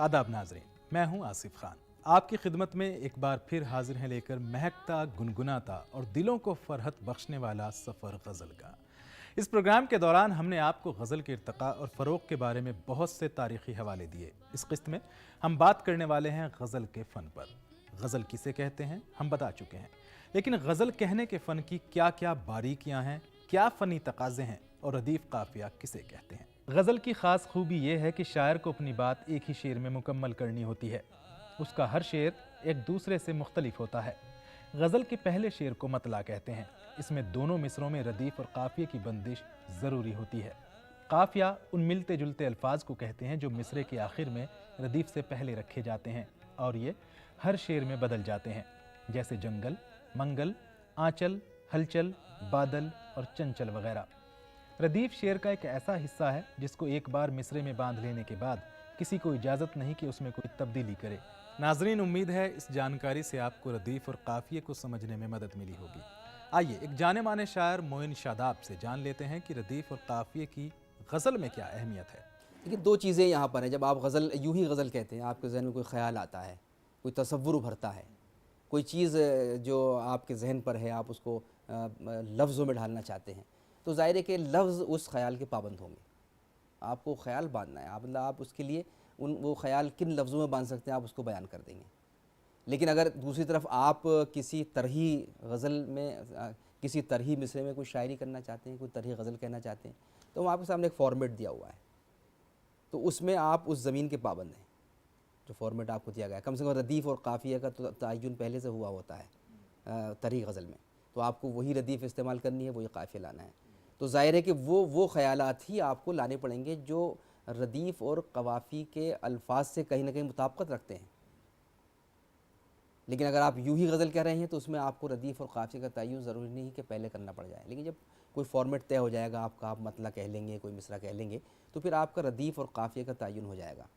आदाब नाजरीन, मैं हूं आसिफ खान। आपकी खिदमत में एक बार फिर हाजिर हैं लेकर महकता, गुनगुनाता और दिलों को फरहत बख्शने वाला सफ़र गज़ल का। इस प्रोग्राम के दौरान हमने आपको गज़ल के इर्तिक़ा और फ़रोग़ के बारे में बहुत से तारीख़ी हवाले दिए। इस क़िस्त में हम बात करने वाले हैं गज़ल के फ़न पर। गज़ल किसे कहते हैं हम बता चुके हैं, लेकिन गज़ल कहने के फ़न की क्या क्या बारीकियाँ हैं, क्या फ़नी तकाज़े हैं और रदीफ़ काफ़िया किसे कहते हैं। गज़ल की ख़ास खूबी यह है कि शायर को अपनी बात एक ही शेर में मुकम्मल करनी होती है। उसका हर शेर एक दूसरे से मुख्तलिफ होता है। गज़ल के पहले शेर को मतला कहते हैं। इसमें दोनों मिसरों में रदीफ़ और काफ़िए की बंदिश ज़रूरी होती है। काफ़िया उन मिलते जुलते अल्फाज को कहते हैं जो मिसरे के आखिर में रदीफ़ से पहले रखे जाते हैं और ये हर शेर में बदल जाते हैं, जैसे जंगल, मंगल, आंचल, हलचल, बादल और चंचल वगैरह। रदीफ़ शेर का एक ऐसा हिस्सा है जिसको एक बार मिसरे में बांध लेने के बाद किसी को इजाज़त नहीं कि उसमें कोई तब्दीली करे। नाजरीन, उम्मीद है इस जानकारी से आपको रदीफ़ और काफ़िए को समझने में मदद मिली होगी। आइए एक जाने माने शायर मोइन शादाब से जान लेते हैं कि रदीफ़ और काफ़िए की गज़ल में क्या अहमियत है। देखिए, दो चीज़ें यहाँ पर हैं। जब आप गज़ल यूं ही गज़ल कहते हैं, आपके ज़हन में कोई ख़्याल आता है, कोई तसव्वुर उभरता है, कोई चीज़ जो आपके ज़हन पर है आप उसको लफ्ज़ों में ढालना चाहते हैं, तो ज़ाहिर है कि लफ्ज़ उस ख़याल के पाबंद होंगे। आपको ख़याल बांधना है, आप उसके लिए वो ख़याल किन लफ्ज़ों में बांध सकते हैं आप उसको बयान कर देंगे। लेकिन अगर दूसरी तरफ आप किसी तरही गज़ल में किसी तरही मिसरे में कोई शायरी करना चाहते हैं, कोई तरही गज़ल कहना चाहते हैं, तो आपके सामने एक फॉर्मेट दिया हुआ है, तो उसमें आप उस ज़मीन के पाबंद हैं जो फॉर्मेट आपको दिया गया है। कम से कम रदीफ़ और काफ़िया का तो तयन पहले से हुआ होता है तरही गज़ल में, तो आपको वही रदीफ़ इस्तेमाल करनी है, वही काफ़िया लाना है। तो ज़ाहिर है कि वो ख़यालात ही आपको लाने पड़ेंगे जो रदीफ़ और कवाफ़ी के अल्फाज से कहीं ना कहीं मुताबिकत रखते हैं। लेकिन अगर आप यूं ही गज़ल कह रहे हैं तो उसमें आपको रदीफ़ और काफ़िया का तयन ज़रूरी नहीं कि पहले करना पड़ जाए। लेकिन जब कोई फॉर्मेट तय हो जाएगा आपका, आप मतला कह लेंगे, कोई मिसरा कह लेंगे, तो फिर आपका रदीफ़ और काफ़िया का तयन हो जाएगा।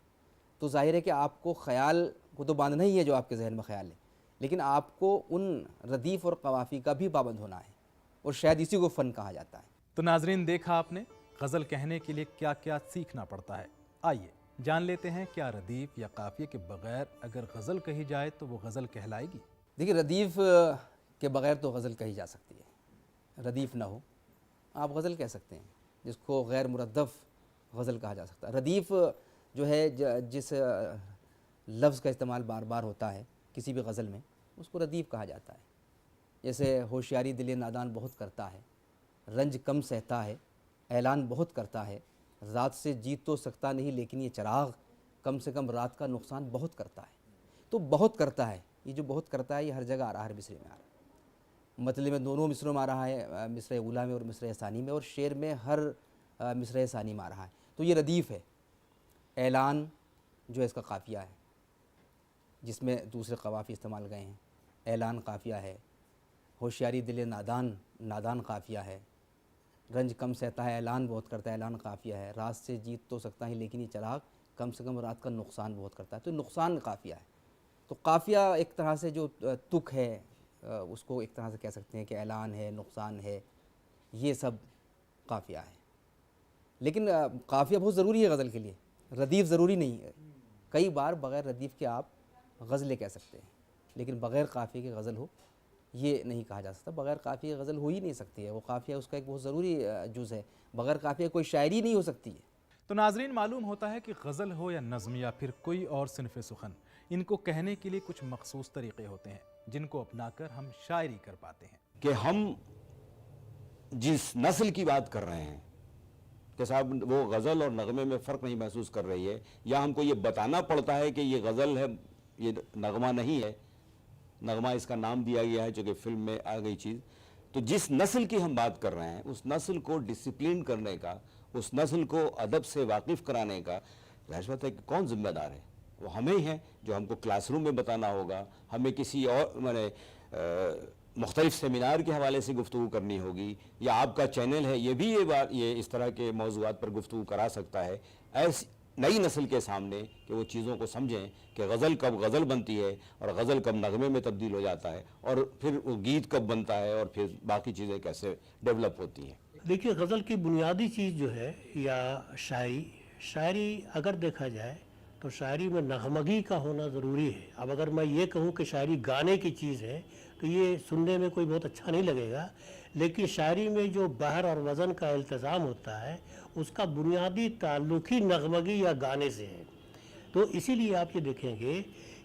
तो ज़ाहिर है कि आपको ख़याल को तो बांधना ही है जो आपके जहन में ख़याल है, लेकिन आपको उन रदीफ़ और कवाफ़ी का भी पाबंद होना है, और शायद इसी को फ़न कहा जाता है। तो नाजरीन, देखा आपने गज़ल कहने के लिए क्या क्या सीखना पड़ता है। आइए जान लेते हैं क्या रदीफ़ या काफ़िए के बग़ैर अगर गज़ल कही जाए तो वो गज़ल कहलाएगी। देखिए, रदीफ़ के बग़ैर तो गज़ल कही जा सकती है। रदीफ़ ना हो आप गज़ल कह सकते हैं, जिसको गैर मुरद्दफ़ गज़ल कहा जा सकता है। रदीफ़ जो है जिस लफ्ज़ का इस्तेमाल बार बार होता है किसी भी गज़ल में, उसको रदीफ़ कहा जाता है। जैसे होशियारी दिल नादान बहुत करता है, रंज कम सहता है, ऐलान बहुत करता है, रात से जीत तो सकता नहीं लेकिन ये चिराग कम से कम रात का नुकसान बहुत करता है। तो बहुत करता है, ये जो बहुत करता है ये हर जगह आ रहा है, हर मिसरे में आ रहा है। मतलब में दोनों मिसरों में आ रहा है, मिसरे उला में और मिसरे सानी में, और शेर में हर मिसरे सानी में आ रहा है। तो ये रदीफ़ है। ऐलान जो है इसका काफ़िया है, जिसमें दूसरे कवाफ़ी इस्तेमाल गए हैं। ऐलान काफ़िया है। होशियारी दिल नादान, नादान काफ़िया है। रंज कम सहता है, ऐलान बहुत करता है, ऐलान काफ़िया है। रात से जीत तो सकता है लेकिन ये चिराग कम से कम रात का नुकसान बहुत करता है, तो नुकसान काफ़िया है। तो काफ़िया एक तरह से जो तुक है उसको एक तरह से कह सकते हैं कि ऐलान है, नुकसान है, ये सब काफ़िया है। लेकिन काफ़िया बहुत ज़रूरी है गज़ल के लिए, रदीफ़ ज़रूरी नहीं है। कई बार बग़ैर रदीफ़ के आप गज़लें कह सकते हैं, लेकिन बग़ैर काफ़िए के गज़ल हो ये नहीं कहा जा सकता। बग़ैर काफ़िए गज़ल हो ही नहीं सकती है। वो काफ़िया उसका एक बहुत ज़रूरी जुज़ है। बग़ैर काफ़िए कोई शायरी नहीं हो सकती है। तो नाजरीन, मालूम होता है कि गज़ल हो या नज़्म या फिर कोई और सिनफ़ सुखन, इनको कहने के लिए कुछ मखसूस तरीक़े होते हैं जिनको अपनाकर हम शायरी कर पाते हैं। कि हम जिस नस्ल की बात कर रहे हैं कि साहब वो गज़ल और नगमे में फ़र्क नहीं महसूस कर रही है, या हमको ये बताना पड़ता है कि ये गज़ल है, ये नगमा नहीं है, नगमा इसका नाम दिया गया है चूँकि फिल्म में आ गई चीज़। तो जिस नस्ल की हम बात कर रहे हैं उस नस्ल को डिसिप्लिन करने का, उस नस्ल को अदब से वाकिफ़ कराने का ज़ाहिर बात है कि कौन ज़िम्मेदार है? वो हमें ही हैं, जो हमको क्लासरूम में बताना होगा, हमें किसी और मुख्तलिफ सेमिनार के हवाले से गुफ्तगू करनी होगी, या आपका चैनल है ये भी ये इस तरह के मौज़ूआत पर गुफ्तगू करा सकता है ऐसी नई नस्ल के सामने, कि वो चीज़ों को समझें कि गज़ल कब गज़ल बनती है और गज़ल कब नगमे में तब्दील हो जाता है, और फिर वो गीत कब बनता है, और फिर बाकी चीज़ें कैसे डेवलप होती हैं। देखिए, गज़ल की बुनियादी चीज़ जो है या शायरी अगर देखा जाए तो शायरी में नगमगी का होना ज़रूरी है। अब अगर मैं ये कहूँ कि शायरी गाने की चीज़ है तो ये सुनने में कोई बहुत अच्छा नहीं लगेगा, लेकिन शायरी में जो बहर और वज़न का इल्तिज़ाम होता है उसका बुनियादी ताल्लुक ही नगमगी या गाने से है। तो इसीलिए आप ये देखेंगे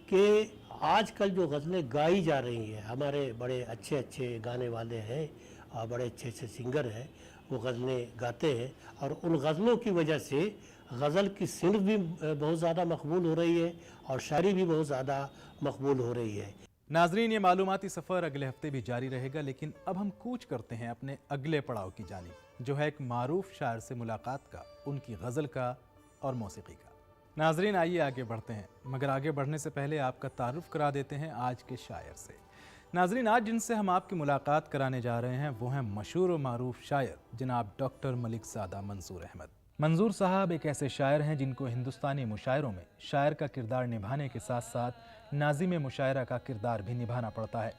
कि आजकल जो गज़लें गाई जा रही हैं, हमारे बड़े अच्छे अच्छे गाने वाले हैं और बड़े अच्छे अच्छे सिंगर हैं, वो गज़लें गाते हैं और उन गज़लों की वजह से गज़ल की सिन्फ़ भी बहुत ज़्यादा मकबूल हो रही है और शायरी भी बहुत ज़्यादा मकबूल हो रही है। नाजरीन, ये मालूमाती सफ़र अगले हफ्ते भी जारी रहेगा, लेकिन अब हम कूच करते हैं अपने अगले पड़ाव की जानिब, जो है एक मारूफ शायर से मुलाकात का, उनकी गज़ल का और मौसीकी का। नाजरीन, आइए आगे बढ़ते हैं, मगर आगे बढ़ने से पहले आपका तारुफ करा देते हैं आज के शायर से। नाजरीन, आज जिनसे हम आपकी मुलाकात कराने जा रहे हैं वो हैं मशहूर और मारूफ शायर जनाब डॉक्टर मलिक ज़ादा मंजूर अहमद। मंजूर साहब एक ऐसे शायर हैं जिनको हिंदुस्तानी मुशायरों में शायर का किरदार निभाने के साथ साथ नाज़िम मुशायरा का किरदार भी निभाना पड़ता है।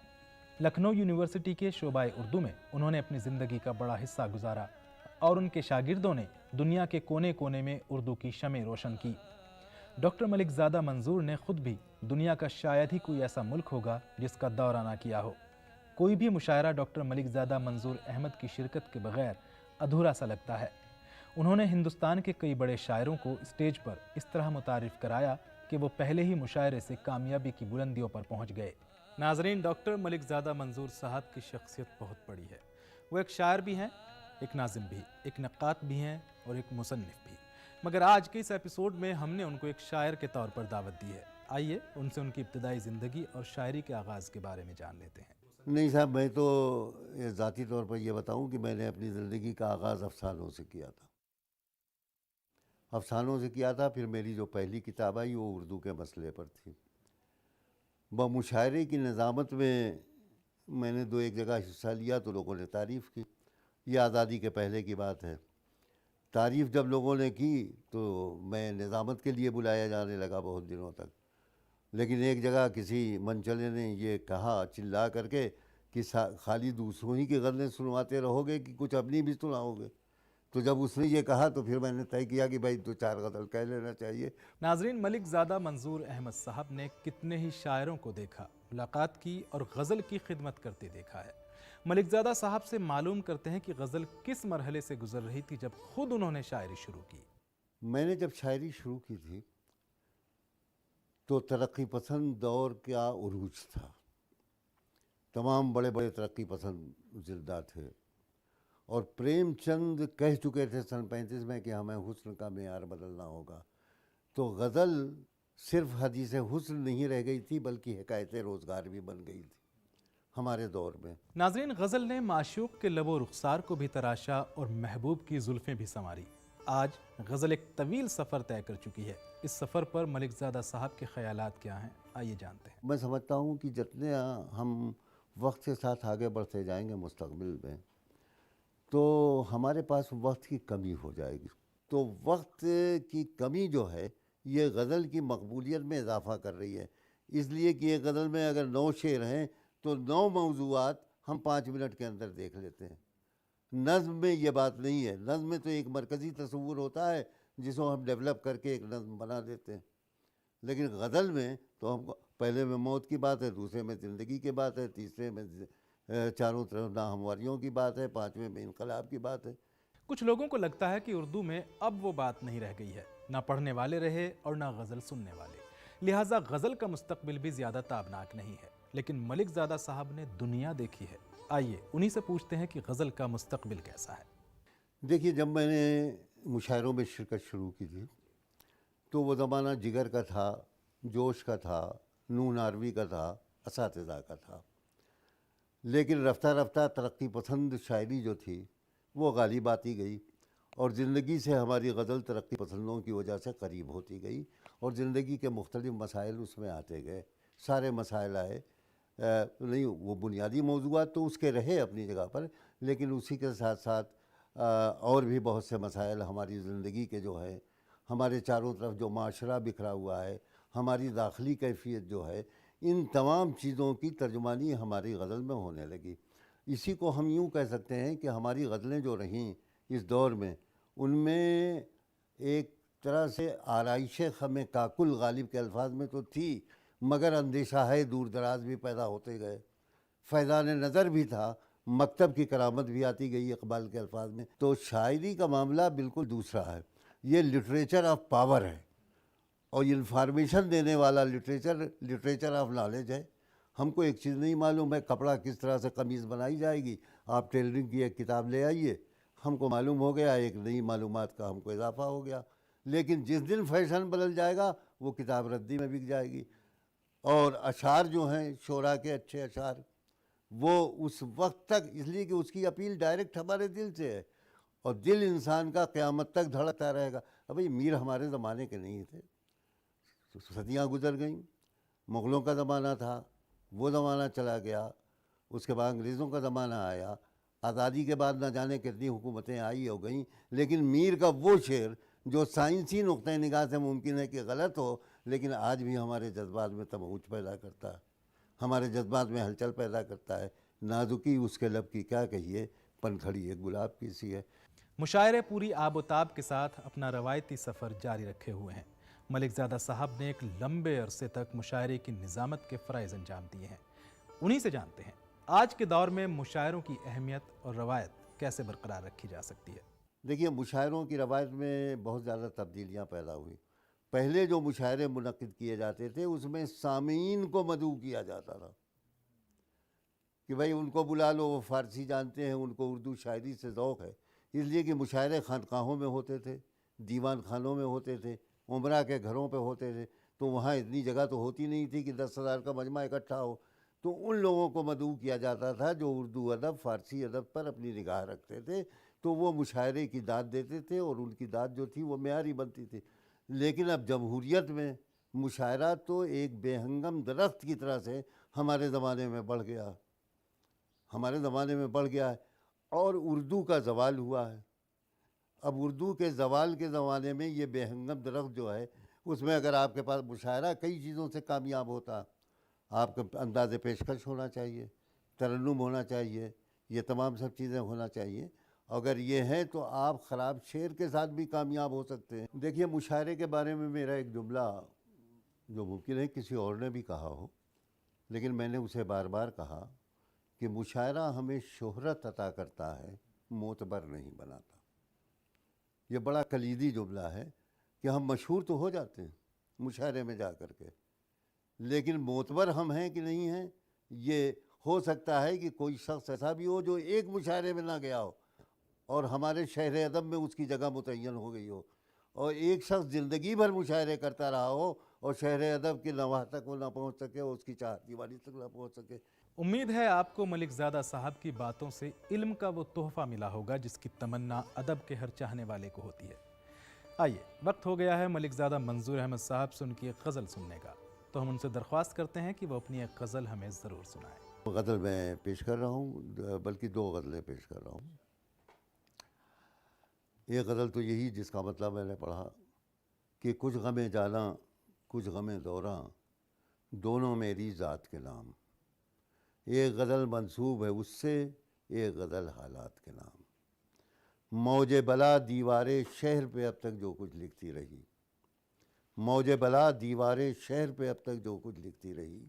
लखनऊ यूनिवर्सिटी के शोबाए उर्दू में उन्होंने अपनी ज़िंदगी का बड़ा हिस्सा गुजारा और उनके शागिर्दों ने दुनिया के कोने कोने में उर्दू की शमें रोशन की। डॉक्टर मलिक ज़ादा मंजूर ने खुद भी दुनिया का शायद ही कोई ऐसा मुल्क होगा जिसका दौरा ना किया हो। कोई भी मुशायरा डॉक्टर मलिक ज़ादा मंजूर अहमद की शिरकत के बगैर अधूरा सा लगता है। उन्होंने हिंदुस्तान के कई बड़े शायरों को स्टेज पर इस तरह मुतारिफ़ कराया कि वो पहले ही मुशायरे से कामयाबी की बुलंदियों पर पहुँच गए। नाजरीन, डॉक्टर मलिक ज़ादा मंजूर साहब की शख्सियत बहुत बड़ी है। वो एक शायर भी हैं, एक नाज़िम भी, एक नक्कात भी हैं और एक मुसन्निफ़ भी। मगर आज के इस एपिसोड में हमने उनको एक शायर के तौर पर दावत दी है। आइए उनसे उनकी इब्तदाई ज़िंदगी और शायरी के आगाज़ के बारे में जान लेते हैं। नहीं साहब, मैं तो ज़ाती तौर पर यह बताऊं कि मैंने अपनी ज़िंदगी का आगाज़ अफ़सानों से किया था। अफ़सानों से किया था, फिर मेरी जो पहली किताब आई वो उर्दू के मसले पर थी। मुशायरे की निज़ामत में मैंने 2-1 जगह हिस्सा लिया तो लोगों ने तारीफ़ की। ये आज़ादी के पहले की बात है। तारीफ़ जब लोगों ने की तो मैं निज़ामत के लिए बुलाया जाने लगा बहुत दिनों तक। लेकिन एक जगह किसी मनचले ने ये कहा चिल्ला करके कि खाली दूसरों ही की गज़लें सुनवाते रहोगे कि कुछ अपनी भी सुनाओगे। तो जब उसने ये कहा तो फिर मैंने तय किया कि भाई 2-4 गज़ल कह लेना चाहिए। नाजरीन, मलिक ज़ादा मंजूर अहमद साहब ने कितने ही शायरों को देखा, मुलाकात की और गज़ल की खिदमत करते देखा है। मलिक ज़ादा साहब से मालूम करते हैं कि गज़ल किस मरहले से गुजर रही थी जब खुद उन्होंने शायरी शुरू की। मैंने जब शायरी शुरू की थी तो तरक्की पसंद दौर का उरूज था। तमाम बड़े बड़े तरक्की पसंद ज़िंदा थे और प्रेमचंद कह चुके थे सन 35 में कि हमें हुस्न का मेयार बदलना होगा। तो गज़ल सिर्फ हदीस हुस्न नहीं रह गई थी बल्कि हिकायत रोज़गार भी बन गई थी हमारे दौर में। नाजरीन, गज़ल ने माशूक के लबो रुखसार को भी तराशा और महबूब की जुल्फ़ें भी संवारी। आज गज़ल एक तवील सफ़र तय कर चुकी है। इस सफ़र पर मलिक ज़ादा साहब के ख़यालात क्या हैं, आइए जानते हैं। मैं समझता हूँ कि जितने हम वक्त के साथ आगे बढ़ते जाएंगे मुस्तक़बिल में तो हमारे पास वक्त की कमी हो जाएगी। तो वक्त की कमी जो है ये गज़ल की मकबूलियत में इजाफ़ा कर रही है, इसलिए कि एक गज़ल में अगर 9 शेर हैं तो 9 मौज़ूआत हम 5 मिनट के अंदर देख लेते हैं। नज़्म में ये बात नहीं है। नज़्म में तो एक मरकज़ी तस्वुर होता है जिसको हम डेवलप करके एक नज़्म बना देते हैं, लेकिन गज़ल में तो हम पहले में मौत की बात है, दूसरे में ज़िंदगी की बात है, तीसरे में चारों तरफ नाहमवारियों की बात है, 5वें में इनकलाब की बात है। कुछ लोगों को लगता है कि उर्दू में अब वो बात नहीं रह गई है, ना पढ़ने वाले रहे और ना गज़ल सुनने वाले, लिहाजा गज़ल का मुस्तक़बिल भी ज़्यादा ताबनाक नहीं है। लेकिन मलिक ज़ादा साहब ने दुनिया देखी है। आइए उन्हीं से पूछते हैं कि गज़ल का मुस्तक़बिल कैसा है। देखिए, जब मैंने मुशायरों में शिरकत शुरू की थी तो वो ज़माना जिगर का था, जोश का था, नून आरवी का था, असातिज़ा का था। लेकिन रफ्ता रफ्ता तरक्की पसंद शायरी जो थी वो गालिब आती गई और ज़िंदगी से हमारी गज़ल तरक्की पसंदों की वजह से करीब होती गई और ज़िंदगी के मुख्तलिफ़ मसाइल उसमें आते गए। सारे मसाइल आए, नहीं वो बुनियादी मौज़ूआत तो उसके रहे अपनी जगह पर, लेकिन उसी के साथ साथ और भी बहुत से मसाइल हमारी ज़िंदगी के जो है, हमारे चारों तरफ जो माशरा बिखरा हुआ है, हमारी दाखिली कैफियत जो है, इन तमाम चीज़ों की तर्जुमानी हमारी गज़ल में होने लगी। इसी को हम यूँ कह सकते हैं कि हमारी गज़लें जो रहीं इस दौर में, उनमें एक طرح سے آرائش خم کاکل غالب کے الفاظ میں تو تھی، مگر اندیشہ ہے دور دراز بھی پیدا ہوتے گئے، فیضان نظر بھی تھا، مکتب کی کرامت بھی آتی گئی اقبال کے الفاظ میں۔ تو شاعری کا معاملہ بالکل دوسرا ہے، یہ لٹریچر آف پاور ہے، اور انفارمیشن دینے والا لٹریچر آف نالج ہے۔ ہم کو ایک چیز نہیں معلوم ہے کپڑا کس طرح سے قمیض بنائی جائے گی، آپ ٹیلرنگ کی ایک کتاب لے آئیے، ہم کو معلوم ہو گیا، ایک نئی معلومات کا ہم کو اضافہ ہو گیا۔ لیکن جس دن فیشن بدل جائے گا وہ کتاب ردی میں بک جائے گی۔ اور اشعار جو ہیں شعراء کے اچھے اشعار، وہ اس وقت تک، اس لیے کہ اس کی اپیل ڈائریکٹ ہمارے دل سے ہے، اور دل انسان کا قیامت تک دھڑکتا رہے گا۔ ابھی میر ہمارے زمانے کے نہیں تھے، صدیاں گزر گئیں، مغلوں کا زمانہ تھا، وہ زمانہ چلا گیا، اس کے بعد انگریزوں کا زمانہ آیا، آزادی کے بعد نہ جانے کتنی حکومتیں آئی ہو گئیں، لیکن میر کا وہ شعر جو سائنسی نقطۂ نگاہ سے ممکن ہے کہ غلط ہو، لیکن آج بھی ہمارے جذبات میں تموج پیدا کرتا ہے، ہمارے جذبات میں ہلچل پیدا کرتا ہے۔ نازکی اس کے لب کی کیا کہیے، پنکھڑی ایک گلاب کی سی ہے۔ مشاعرے پوری آب و تاب کے ساتھ اپنا روایتی سفر جاری رکھے ہوئے ہیں۔ ملک زادہ صاحب نے ایک لمبے عرصے تک مشاعرے کی نظامت کے فرائض انجام دیے ہیں، انہی سے جانتے ہیں آج کے دور میں مشاعروں کی اہمیت اور روایت کیسے برقرار رکھی جا سکتی ہے۔ دیکھیے، مشاعروں کی روایت میں بہت زیادہ تبدیلیاں پیدا ہوئی۔ پہلے جو مشاعرے منعقد کیے جاتے تھے اس میں سامعین کو مدعو کیا جاتا تھا کہ بھائی ان کو بلا لو، وہ فارسی جانتے ہیں، ان کو اردو شاعری سے ذوق ہے، اس لیے کہ مشاعرے خانقاہوں میں ہوتے تھے، دیوان خانوں میں ہوتے تھے، عمرہ کے گھروں پہ ہوتے تھے، تو وہاں اتنی جگہ تو ہوتی نہیں تھی کہ 10,000 کا مجمع اکٹھا ہو، تو ان لوگوں کو مدعو کیا جاتا تھا جو اردو ادب، فارسی ادب پر اپنی نگاہ رکھتے تھے، تو وہ مشاعرے کی داد دیتے تھے، اور ان کی داد جو تھی وہ معیاری بنتی تھی۔ لیکن اب جمہوریت میں مشاعرہ تو ایک بے ہنگم درخت کی طرح سے ہمارے زمانے میں بڑھ گیا، ہے، اور اردو کا زوال ہوا ہے۔ اب اردو کے زوال کے زمانے میں یہ بے ہنگم درخت جو ہے، اس میں اگر آپ کے پاس مشاعرہ کئی چیزوں سے کامیاب ہوتا، آپ کا انداز پیشکش ہونا چاہیے، ترنم ہونا چاہیے، یہ تمام سب چیزیں ہونا چاہیے، اگر یہ ہیں تو آپ خراب شعر کے ساتھ بھی کامیاب ہو سکتے ہیں۔ دیکھیے، مشاعرے کے بارے میں میرا ایک جملہ جو ممکن ہے کسی اور نے بھی کہا ہو، لیکن میں نے اسے بار بار کہا کہ مشاعرہ ہمیں شہرت عطا کرتا ہے، معتبر نہیں بناتا۔ یہ بڑا کلیدی جملہ ہے کہ ہم مشہور تو ہو جاتے ہیں مشاعرے میں جا کر کے، لیکن معتبر ہم ہیں کہ نہیں ہیں، یہ ہو سکتا ہے کہ کوئی شخص ایسا بھی ہو جو ایک مشاعرے میں نہ گیا ہو اور ہمارے شہر ادب میں اس کی جگہ متعین ہو گئی ہو، اور ایک شخص زندگی بھر مشاعرے کرتا رہا ہو اور شہر ادب کی نواح تک وہ نہ پہنچ سکے، اور اس کی چار دیواری تک نہ پہنچ سکے۔ امید ہے آپ کو ملک زادہ صاحب کی باتوں سے علم کا وہ تحفہ ملا ہوگا جس کی تمنا ادب کے ہر چاہنے والے کو ہوتی ہے۔ آئیے، وقت ہو گیا ہے ملک زادہ منظور احمد صاحب سے ان کی ایک غزل سننے کا، تو ہم ان سے درخواست کرتے ہیں کہ وہ اپنی ایک غزل ہمیں ضرور سنائیں۔ غزل میں پیش کر رہا ہوں، بلکہ دو غزلیں پیش کر رہا ہوں۔ ایک غزل تو یہی جس کا مطلب میں نے پڑھا کہ کچھ غم جانا کچھ غم دوراں، دونوں میری ذات کے نام۔ ایک غزل منسوب ہے اس سے، ایک غزل حالات کے نام۔ موج بلا دیوار شہر پہ اب تک جو کچھ لکھتی رہی، موج بلا دیوار شہر پہ اب تک جو کچھ لکھتی رہی،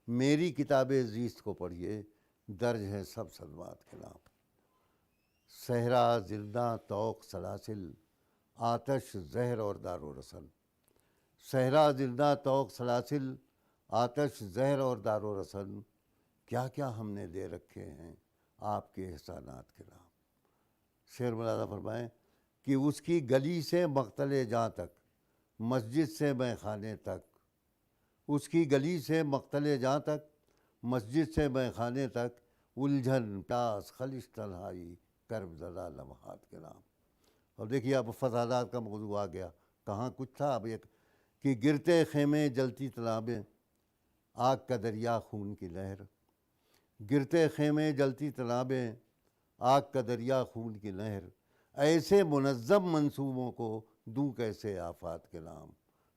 میری کتاب زیست کو پڑھیے، درج ہے سب صدمات کے نام۔ صحرا زندہ طوق سلاسل، آتش زہر اور دار و رسن۔ صحرا زندہ طوق سلاسل، آتش زہر اور دار و رسن، کیا کیا ہم نے دے رکھے ہیں آپ کے احسانات کے نام۔ شعر ملاحظہ فرمائیں کہ اس کی گلی سے مقتل جاں تک، مسجد سے میں خانے تک، اس کی گلی سے مقتل جاں تک، مسجد سے میں خانے تک، الجھن پیاس خلش تنہائی، کرب زدہ لمحات کے نام۔ اور دیکھیے اب فسادات کا موضوع آ گیا، کہاں کچھ تھا اب ایک کہ گرتے خیمے جلتی تالابیں، آگ کا دریا خون کی لہر۔ گرتے خیمے جلتی تالابیں، آگ کا دریا خون کی لہر، ایسے منظم منصوبوں کو دوں کیسے آفات کے نام،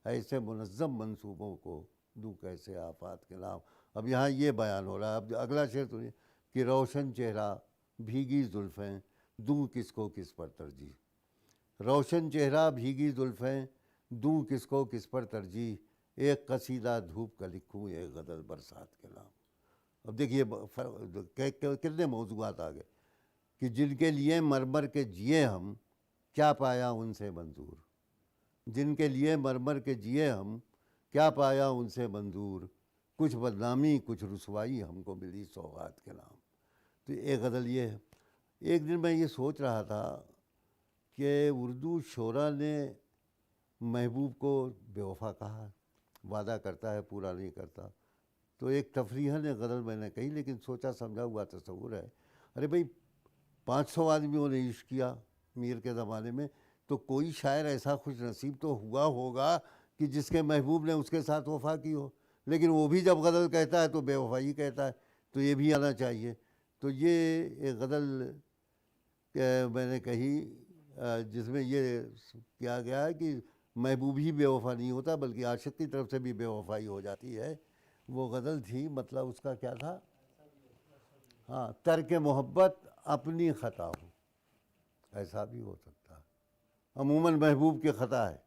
ایسے منظم منصوبوں کو دوں کیسے آفات کے نام۔ اب یہاں یہ بیان ہو رہا ہے، اب اگلا شعر سنیے کہ روشن چہرہ بھیگی زلفیں، دوں کس کو کس پر ترجیح۔ روشن چہرہ بھیگی زلفیں، दूं किसको किस पर तरजीह, एक कसीदा धूप का लिखूं, एक गज़ल बरसात के नाम। अब देखिए कितने मौज़ूआत आ गए कि जिनके लिए मरमर के जिए हम, क्या पाया उनसे मंजूर। जिनके लिए मरमर के जिए हम, क्या पाया उनसे मंजूर, कुछ बदनामी कुछ रुसवाई हमको मिली सौगात के नाम। तो एक गज़ल ये है। एक दिन मैं ये सोच रहा था कि उर्दू शोरा ने महबूब को बेवफा कहा, वादा करता है पूरा नहीं करता। तो एक तफरीहन गज़ल मैंने कही, लेकिन सोचा समझा हुआ तस्वुर है, अरे भाई 500 आदमियों ने इश्क किया मीर के ज़माने में, तो कोई शायर ऐसा खुश नसीब तो हुआ होगा कि जिसके महबूब ने उसके साथ वफ़ा की हो। लेकिन वो भी जब गज़ल कहता है तो बेवफाई कहता है, तो ये भी आना चाहिए। तो ये एक गज़ल मैंने कही जिसमें ये किया गया है कि महबूब ही बेवफा नहीं होता बल्कि आशिक की तरफ से भी बेवफाई हो जाती है। वो गज़ल थी, मतलब उसका क्या था, हाँ, तर्क मोहब्बत अपनी ख़ता हो, ऐसा भी हो सकता है। अमूमन महबूब की ख़ता है,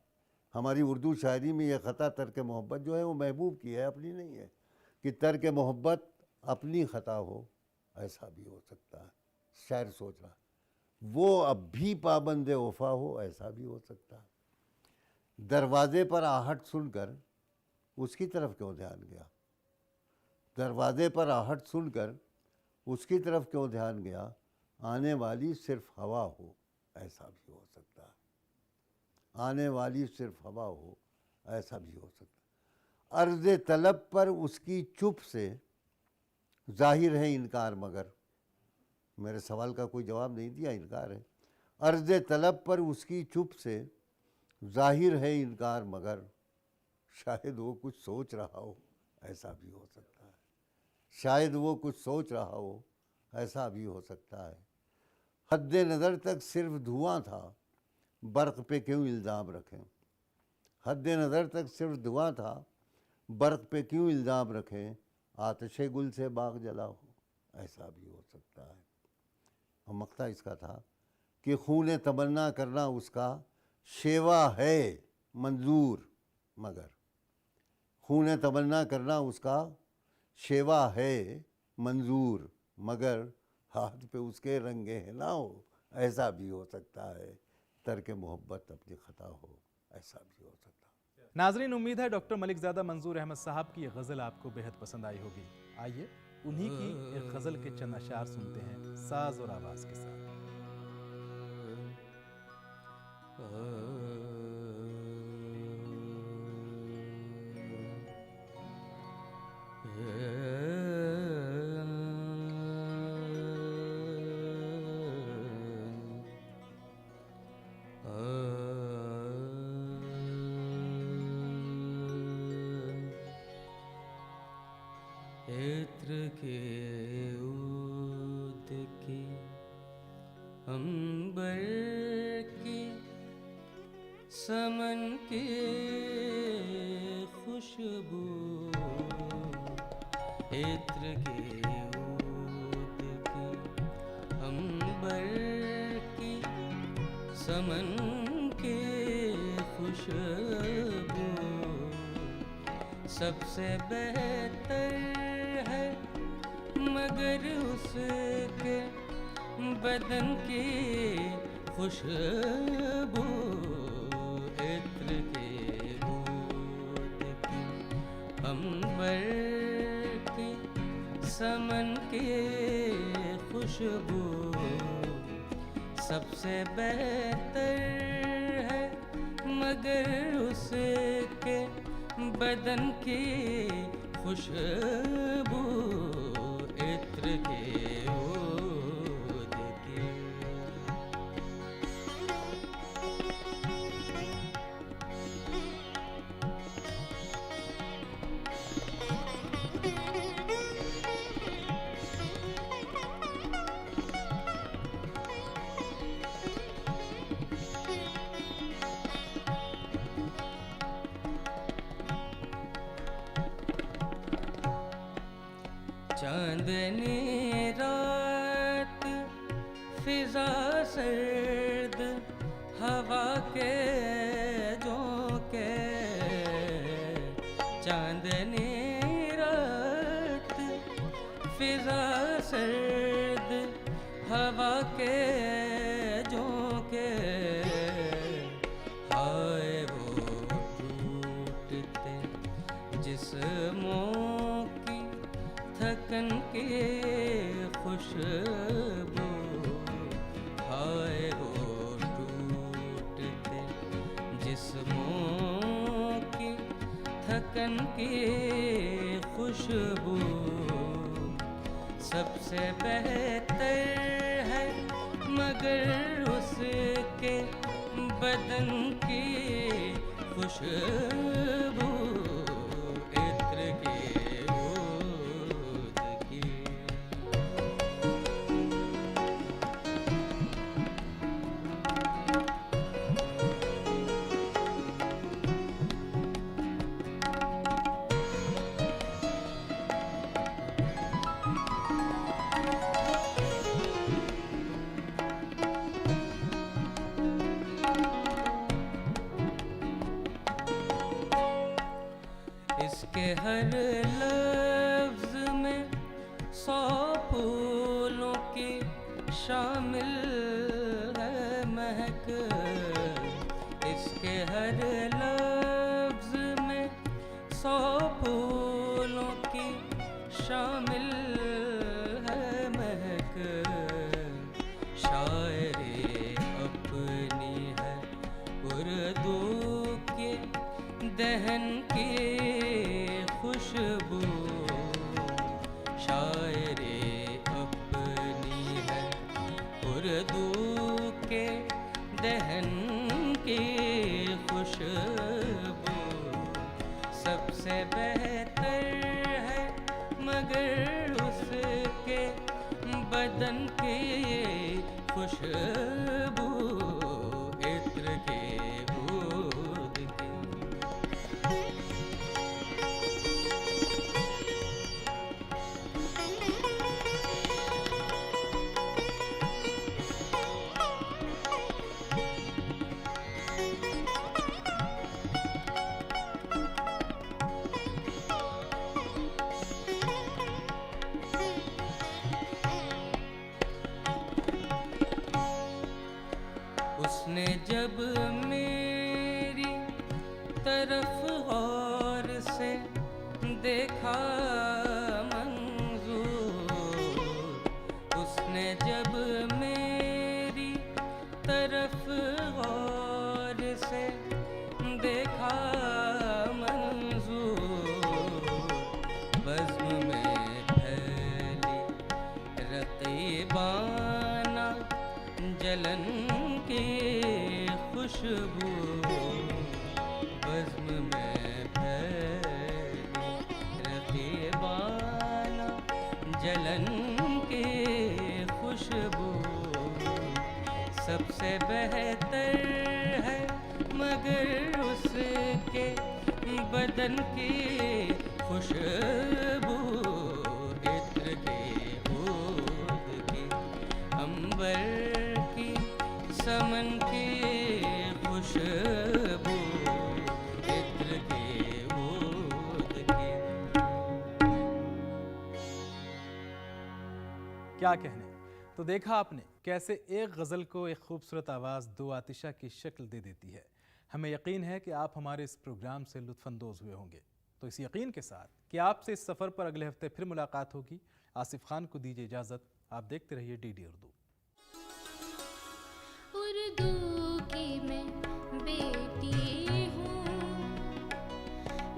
हमारी उर्दू शायरी में यह ख़ता तर्क मोहब्बत जो है वो महबूब की है, अपनी नहीं है, कि तर्क मोहब्बत अपनी ख़ता हो, ऐसा भी हो सकता है। शायर सोच रहा वो अब भी पाबंद वफा हो, ऐसा भी हो सकता है। दरवाज़े पर आहट सुनकर उसकी तरफ क्यों ध्यान गया, दरवाज़े पर आहट सुनकर उसकी तरफ क्यों ध्यान गया, आने वाली सिर्फ हवा हो, ऐसा भी हो सकता है। आने वाली सिर्फ हवा हो, ऐसा भी हो सकता है। अर्ज़ तलब पर उसकी चुप से ज़ाहिर है इनकार, मगर मेरे सवाल का कोई जवाब नहीं दिया, इनकार है। अर्ज़ तलब पर उसकी चुप से ज़ाहिर है इनकार, मगर शायद वो कुछ सोच रहा हो, ऐसा भी हो सकता है। शायद वो कुछ सोच रहा हो, ऐसा भी हो सकता है। हद नज़र तक सिर्फ धुआं था, बर्क़ पे क्यों इल्ज़ाम रखें। हद नज़र तक सिर्फ धुआं था, बर्क़ पे क्यों इल्ज़ाम रखें, आतिशे गुल से बाग जला हो, ऐसा भी हो सकता है। और मक़ता इसका था कि खून तमन्ना करना उसका शेवा है मंजूर, मगर खून तमन्ना करना उसका शेवा है मंजूर, मगर हाथ पे उसके रंगे हैं ना हो, ऐसा भी हो सकता है। तर्क मोहब्बत अपनी ख़ता हो, ऐसा भी हो सकता है। नाज़रीन, उम्मीद है डॉक्टर मलिकज़ादा मंजूर अहमद साहब की ये गज़ल आपको बेहद पसंद आई होगी। आइए उन्हीं की एक गज़ल के चंद अशार सुनते हैं साज और आवाज़ के साथ। इत्र के ऊद की अंबर की समन की खुशबू, इत्र के ऊद की अंबर की समन की खुशबू, सबसे बेहतर है मगर उसके बदन की खुशबू, इत्र के बूद की अंबर की समन की खुशबू, सबसे बेहतर है मगर उसके बदन की खुशबू, इत्र के ऊद की। चांदनी रात फिजा सर्द हवा के झोंके فضا سرد ہوا کے جھونکے ہائے وہ ٹوٹتے جسموں کی تھکن کی خوشبو ہائے وہ ٹوٹتے جسموں کی تھکن کی خوشبو سب سے بہتر ہے مگر اس کے بدن کی خوشبو عطر کی عود کی اس کے ہر لفظ میں 100 پھولوں کی شامل ہے مہک اس کے ہر لفظ میں 100 پھولوں کی شامل ہے مہک شاعری اپنی ہے اردو کے دہن کی خوشبو شاعری اپنی ہے اردو کے دہن کی خوشبو سب سے بہتر ہے مگر اس کے بدن کی خوشبو عطر کی عود کی اس نے جب میری طرف غور سے دیکھا منظور اس نے جب میری طرف غور سے دیکھا منظور بزم میں پھیلی رقیبانہ جلن کی خوشبو بزم میں پھیلی رقیبانہ جلن کی خوشبو سب سے بہتر ہے مگر اس کے بدن کی خوشبو عطر کی عود کی عنبر کی سمن کی خوشبو عطر کی عود کی کیا کہنے تو دیکھا آپ نے کیسے ایک غزل کو ایک خوبصورت آواز دو آتشہ کی شکل دے دیتی ہے ہمیں یقین ہے کہ آپ ہمارے اس پروگرام سے لطف اندوز ہوئے ہوں گے تو اس یقین کے ساتھ کہ آپ سے اس سفر پر اگلے ہفتے پھر ملاقات ہوگی آصف خان کو دیجیے اجازت آپ دیکھتے رہیے DD اردو اردو کی میں بیٹی ہوں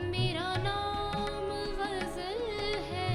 میرا نام غزل ہے